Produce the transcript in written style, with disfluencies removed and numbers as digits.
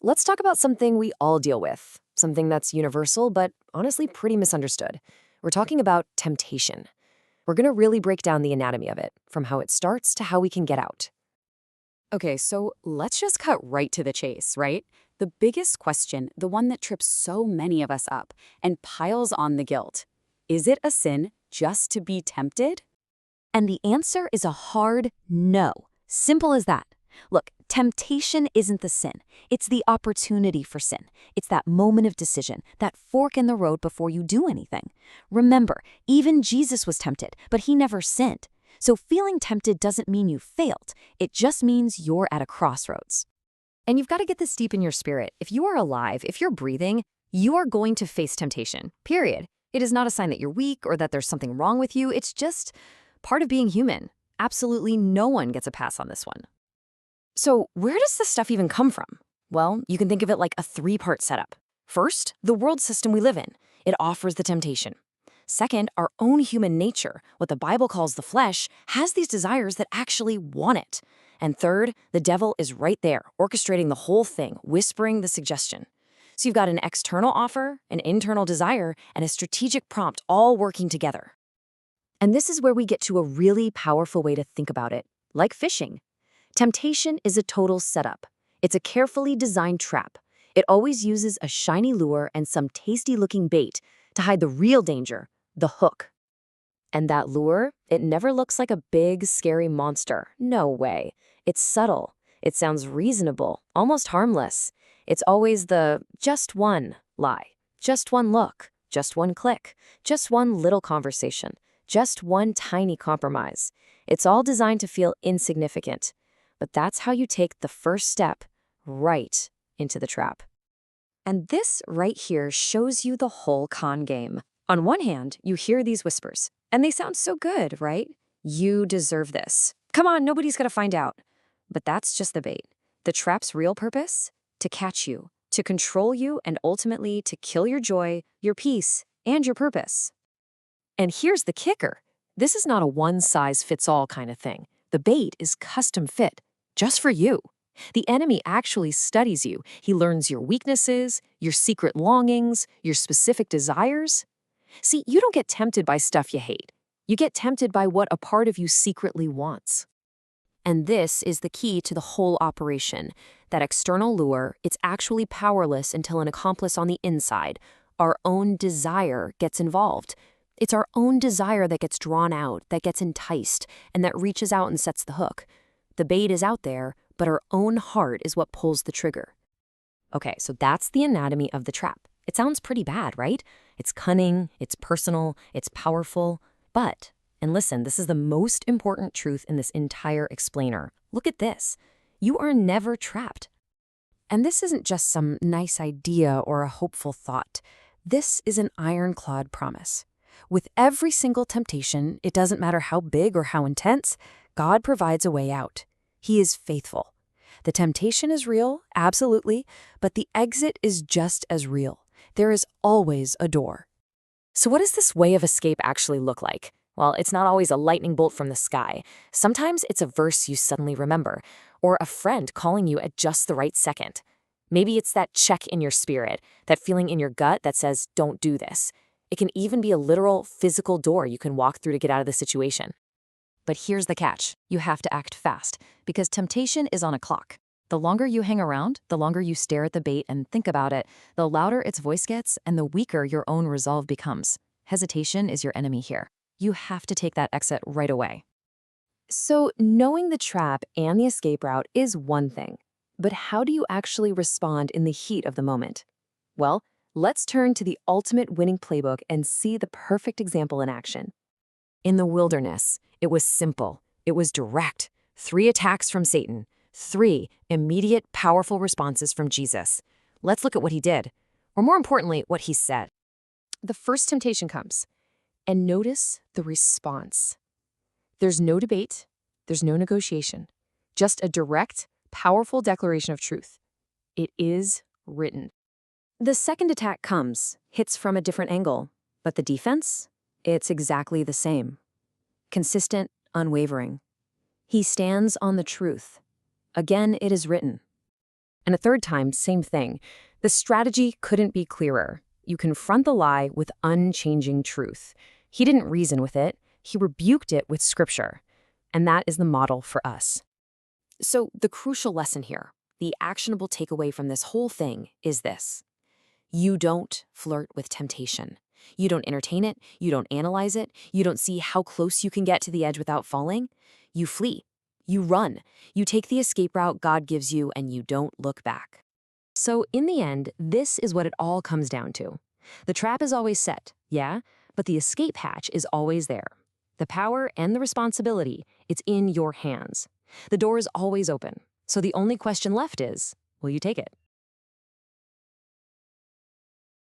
Let's talk about something we all deal with, something that's universal but honestly pretty misunderstood. We're talking about temptation. We're going to really break down the anatomy of it, from how it starts to how we can get out. Okay, so let's just cut right to the chase, right? The biggest question, the one that trips so many of us up and piles on the guilt. Is it a sin just to be tempted? And the answer is a hard no. Simple as that. Look, temptation isn't the sin. It's the opportunity for sin. It's that moment of decision, that fork in the road before you do anything. Remember, even Jesus was tempted, but he never sinned. So feeling tempted doesn't mean you failed. It just means you're at a crossroads. And you've got to get this deep in your spirit. If you are alive, if you're breathing, you are going to face temptation, period. It is not a sign that you're weak or that there's something wrong with you. It's just part of being human. Absolutely no one gets a pass on this one. So where does this stuff even come from? Well, you can think of it like a three-part setup. First, the world system we live in. It offers the temptation. Second, our own human nature, what the Bible calls the flesh, has these desires that actually want it. And third, the devil is right there, orchestrating the whole thing, whispering the suggestion. So you've got an external offer, an internal desire, and a strategic prompt all working together. And this is where we get to a really powerful way to think about it, like fishing. Temptation is a total setup. It's a carefully designed trap. It always uses a shiny lure and some tasty-looking bait to hide the real danger, the hook. And that lure, it never looks like a big, scary monster. No way. It's subtle. It sounds reasonable, almost harmless. It's always the just one lie, just one look, just one click, just one little conversation, just one tiny compromise. It's all designed to feel insignificant. But that's how you take the first step right into the trap. And this right here shows you the whole con game. On one hand, you hear these whispers, and they sound so good, right? You deserve this. Come on, nobody's gonna find out. But that's just the bait. The trap's real purpose? To catch you, to control you, and ultimately to kill your joy, your peace, and your purpose. And here's the kicker. This is not a one-size-fits-all kind of thing. The bait is custom fit, just for you. The enemy actually studies you. He learns your weaknesses, your secret longings, your specific desires. See, you don't get tempted by stuff you hate. You get tempted by what a part of you secretly wants. And this is the key to the whole operation. That external lure, it's actually powerless until an accomplice on the inside, our own desire, gets involved. It's our own desire that gets drawn out, that gets enticed, and that reaches out and sets the hook. The bait is out there, but our own heart is what pulls the trigger. Okay, so that's the anatomy of the trap. It sounds pretty bad, right? It's cunning, it's personal, it's powerful. But, and listen, this is the most important truth in this entire explainer. Look at this. You are never trapped. And this isn't just some nice idea or a hopeful thought. This is an ironclad promise. With every single temptation, it doesn't matter how big or how intense, God provides a way out. He is faithful. The temptation is real, absolutely, but the exit is just as real. There is always a door. So what does this way of escape actually look like? Well, it's not always a lightning bolt from the sky. Sometimes it's a verse you suddenly remember, or a friend calling you at just the right second. Maybe it's that check in your spirit, that feeling in your gut that says, don't do this. It can even be a literal physical door you can walk through to get out of the situation. But here's the catch. You have to act fast, because temptation is on a clock. The longer you hang around, the longer you stare at the bait and think about it, the louder its voice gets and the weaker your own resolve becomes. Hesitation is your enemy here. You have to take that exit right away. So knowing the trap and the escape route is one thing. But how do you actually respond in the heat of the moment? Well, let's turn to the ultimate winning playbook and see the perfect example in action. In the wilderness, it was simple. It was direct. 3 attacks from Satan. 3 immediate, powerful responses from Jesus. Let's look at what he did, or more importantly, what he said. The first temptation comes, and notice the response. There's no debate, there's no negotiation, just a direct, powerful declaration of truth. It is written. The second attack comes, hits from a different angle, but the defense? It's exactly the same. Consistent, unwavering. He stands on the truth. Again, it is written. And a third time, same thing. The strategy couldn't be clearer. You confront the lie with unchanging truth. He didn't reason with it. He rebuked it with scripture. And that is the model for us. So the crucial lesson here, the actionable takeaway from this whole thing is this. You don't flirt with temptation. You don't entertain it. You don't analyze it. You don't see how close you can get to the edge without falling. You flee. You run. You take the escape route God gives you, and you don't look back. So in the end, this is what it all comes down to. The trap is always set, yeah, but the escape hatch is always there. The power and the responsibility, it's in your hands. The door is always open. So the only question left is, will you take it?